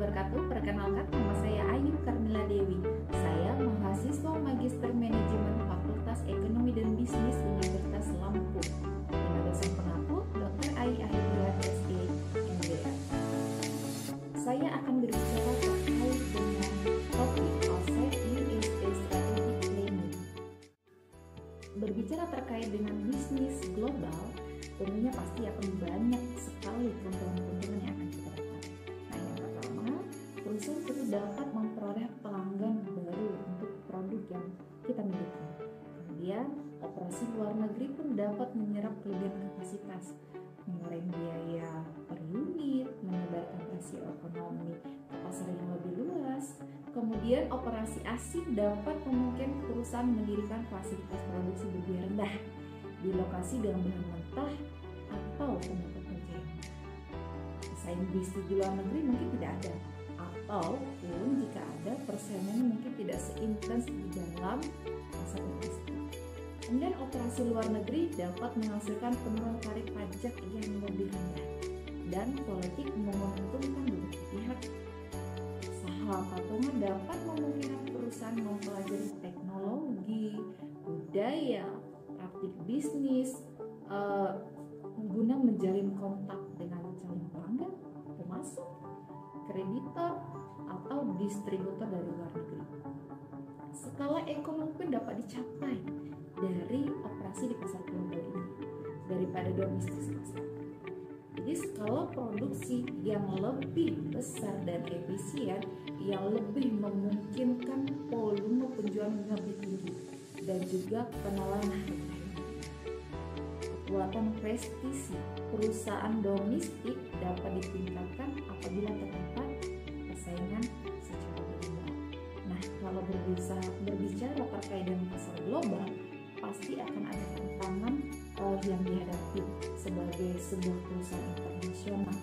wabarakatuh. Perkenalkan, nama saya Ayu Karmila Dewi. Saya mahasiswa Magister Manajemen Fakultas Ekonomi dan Bisnis Universitas Lampung. Dengan dosen pengampu Dr. Ai Ahidillah SE, MDM. Saya akan berbicara terkait dengan topik Asset USA Strategic Planning. Berbicara terkait dengan bisnis global, tentunya pasti akan banyak sekali keuntungan-keuntungan yang akan kita dapat. Nah, yang pertama, perusahaan itu dapat memperoleh pelanggan baru untuk produk yang kita miliki. Kemudian, operasi luar negeri pun dapat menyerap kelebihan kapasitas, mengurangi biaya per unit, menyebarkan rasio ekonomi ke pasar yang lebih luas. Kemudian, operasi asing dapat memungkinkan perusahaan mendirikan fasilitas produksi berbiaya rendah di lokasi dengan bahan mentah atau tenaga kerja. Pesaing bisnis di luar negeri mungkin tidak ada, ataupun jika ada, persaingannya mungkin tidak seintens di dalam pasar domestik. Kemudian operasi luar negeri dapat menghasilkan penurunan tarif pajak yang lebih rendah dan politik menguntungkan beberapa pihak. Usaha patungan dapat memungkinkan perusahaan mempelajari teknologi, budaya, praktik bisnis, guna menjalin kontak dengan calon pelanggan, pemasok, kreditor, atau distributor dari luar negeri. Skala ekonomi pun dapat dicapai dari operasi di pasar global ini daripada domestik semata. Jadi skala produksi yang lebih besar dan efisien yang lebih memungkinkan volume penjualan lebih tinggi dan juga pengenalan harga. Kekuatan prestisi perusahaan domestik dapat ditingkatkan apabila terdapat persaingan secara global. Nah, kalau berbicara terkait dengan pasar global, pasti akan ada tantangan yang dihadapi sebagai sebuah perusahaan internasional.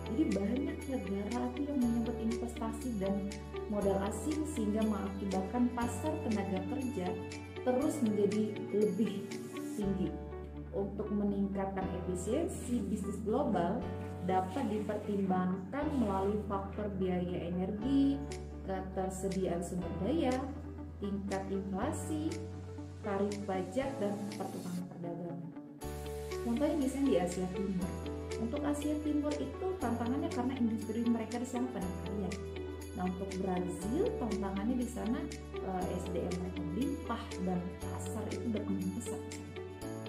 Jadi banyak negara yang menyebut investasi dan modal asing sehingga mengakibatkan pasar tenaga kerja terus menjadi lebih tinggi. Untuk meningkatkan efisiensi bisnis global dapat dipertimbangkan melalui faktor biaya energi, ketersediaan sumber daya, tingkat inflasi, tarif pajak, dan pertukaran perdagangan. Contohnya misalnya di Asia Timur. Untuk Asia Timur itu tantangannya karena industri mereka di sana padat karya. Nah, untuk Brazil tantangannya di sana SDM mereka melimpah dan pasar itu berkembang pesat.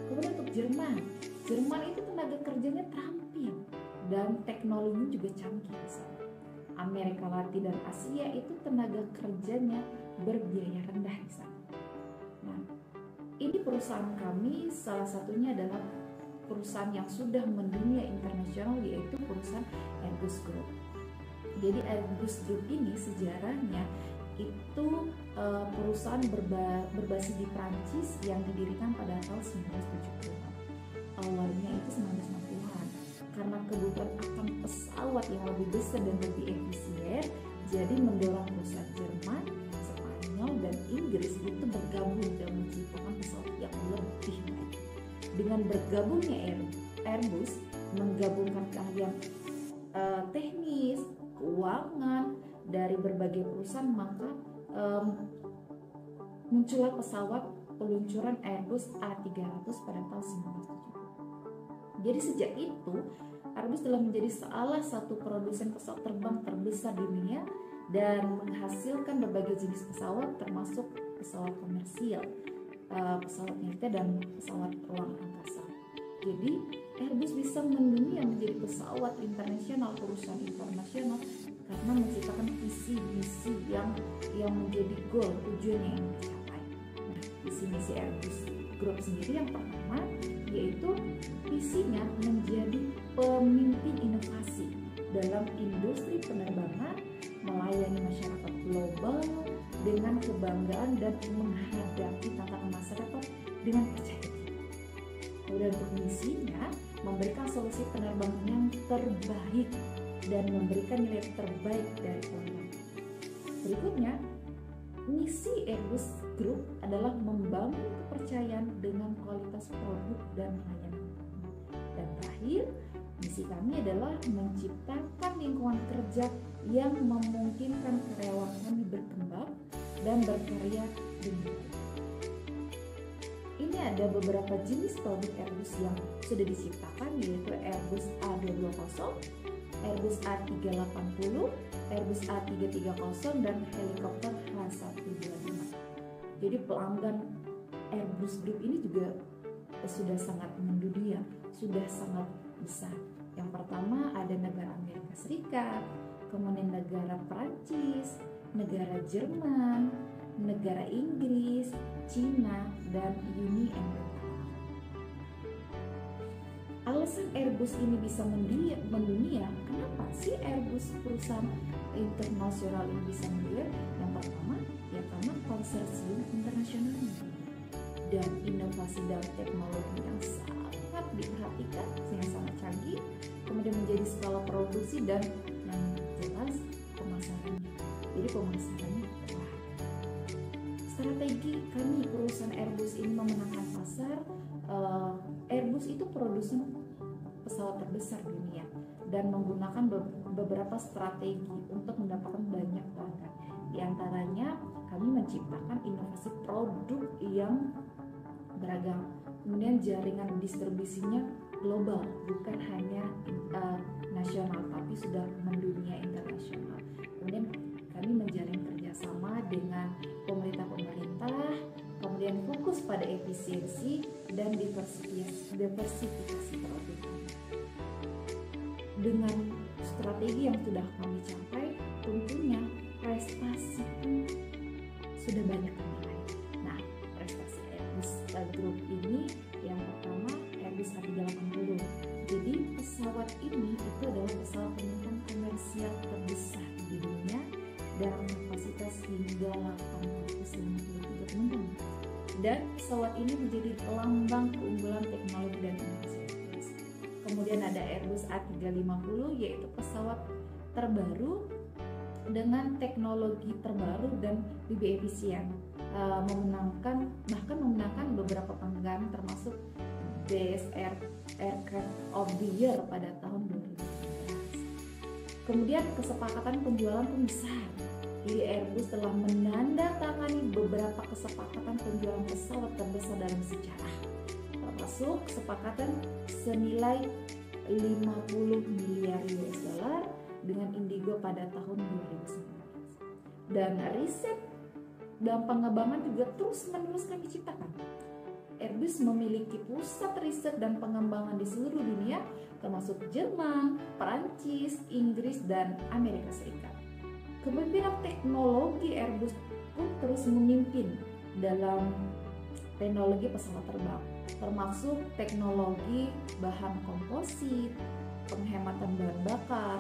Kemudian untuk Jerman itu tenaga kerjanya terampil dan teknologinya juga canggih di sana. Amerika Latin dan Asia itu tenaga kerjanya berbiaya rendah di sana. Nah, ini perusahaan kami salah satunya adalah perusahaan yang sudah mendunia internasional, yaitu perusahaan Airbus Group. Jadi Airbus Group ini sejarahnya itu perusahaan berbasis di Prancis yang didirikan pada tahun 1970-an. Awalnya itu 1960-an. Karena kebutuhan akan pesawat yang lebih besar dan lebih efisien, jadi mendorong perusahaan Jerman, Spanyol, dan Inggris itu bergabung dan menciptakan pesawat yang lebih baik. Dengan bergabungnya Airbus menggabungkan keahlian teknis, keuangan dari berbagai perusahaan, maka muncullah pesawat peluncuran Airbus A300 pada tahun 1970. Jadi sejak itu Airbus telah menjadi salah satu produsen pesawat terbang terbesar di dunia dan menghasilkan berbagai jenis pesawat termasuk pesawat komersial, pesawat militer, dan pesawat ruang angkasa. Jadi Airbus bisa mendunia menjadi pesawat internasional, perusahaan internasional, karena menciptakan visi-misi yang menjadi goal, tujuan yang ingin dicapai. Nah, visi-misi Airbus Group sendiri yang pertama yaitu visinya menjadi pemimpin inovasi dalam industri penerbangan, melayani masyarakat global dengan kebanggaan dan menghadapi tantangan masyarakat dengan percaya diri. Kemudian untuk misinya memberikan solusi penerbangan yang terbaik dan memberikan nilai terbaik dari pelanggan. Berikutnya, misi Airbus Group adalah membangun kepercayaan dengan kualitas produk dan layanan. Dan terakhir, Misi kami adalah menciptakan lingkungan kerja yang memungkinkan karyawan kami berkembang dan berkarya dengan baik. Ini ada beberapa jenis produk Airbus yang sudah diciptakan, yaitu Airbus A220, Airbus A380, Airbus A330, dan helikopter H125. Jadi pelanggan Airbus Group ini juga sudah sangat mendunia, sudah sangat besar. Yang pertama ada negara Amerika Serikat, kemudian negara Perancis, negara Jerman, negara Inggris, Cina, dan Uni Emirat Arab. Alasan Airbus ini bisa mendunia, kenapa sih Airbus perusahaan internasional ini bisa mendunia? Yang pertama, ya karena konsorsium internasionalnya dan inovasi dan teknologi yang sangat diperhatikan, yang sangat canggih, kemudian menjadi skala produksi dan yang jelas pemasarannya. Jadi pemasarannya wah. Strategi kami perusahaan Airbus ini memenangkan pasar. Airbus itu produsen pesawat terbesar di dunia dan menggunakan beberapa strategi untuk mendapatkan banyak pelanggan. Di antaranya kami menciptakan inovasi produk yang beragam, kemudian jaringan distribusinya global, bukan hanya nasional tapi sudah mendunia internasional. Kemudian kami menjalin kerjasama dengan pemerintah, kemudian fokus pada efisiensi dan diversifikasi produk. Dengan strategi yang sudah kami capai, tentunya prestasi pun sudah banyak dinilai. Nah, prestasi Airbus Group ini yang pertama Airbus A380. Jadi pesawat ini itu adalah pesawat penumpang komersial terbesar di dunia dengan kapasitas hingga 853 penumpang. Dan pesawat ini menjadi lambang keunggulan teknologi dan inovasi. Kemudian ada Airbus A350, yaitu pesawat terbaru dengan teknologi terbaru dan lebih efisien, memenangkan beberapa penghargaan termasuk Best Aircraft of the Year pada tahun 2019. Kemudian kesepakatan penjualan pun besar. Jadi Airbus telah menandatangani beberapa kesepakatan penjualan pesawat terbesar dalam sejarah, termasuk kesepakatan senilai 50 miliar US dollar dengan Indigo pada tahun 2019. Dan riset dan pengembangan juga terus-menerus kami ciptakan. Airbus memiliki pusat riset dan pengembangan di seluruh dunia, termasuk Jerman, Perancis, Inggris, dan Amerika Serikat. Kepemimpinan teknologi Airbus pun terus memimpin dalam teknologi pesawat terbang, termasuk teknologi bahan komposit, penghematan bahan bakar,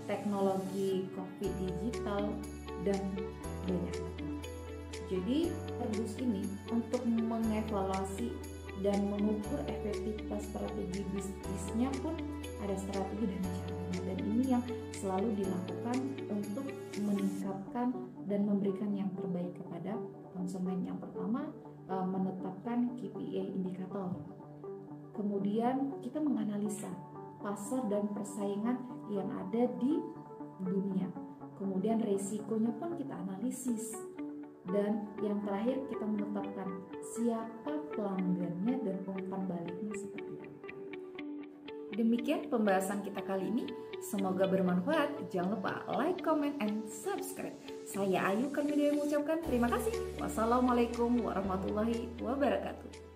teknologi cockpit digital, dan banyak lagi. Jadi Airbus ini untuk mengevaluasi dan mengukur efektivitas strategi bisnisnya pun ada strategi dan caranya, dan ini yang selalu dilakukan untuk meningkatkan dan memberikan yang terbaik kepada konsumen. Yang pertama, menetapkan KPI indikator. Kemudian kita menganalisa pasar dan persaingan yang ada di dunia. Kemudian resikonya pun kita analisis. Dan yang terakhir kita menetapkan siapa pelanggannya dan umpan baliknya seperti apa. Demikian pembahasan kita kali ini. Semoga bermanfaat. Jangan lupa like, comment, and subscribe. Saya Ayu Karmidia mengucapkan terima kasih. Wassalamualaikum warahmatullahi wabarakatuh.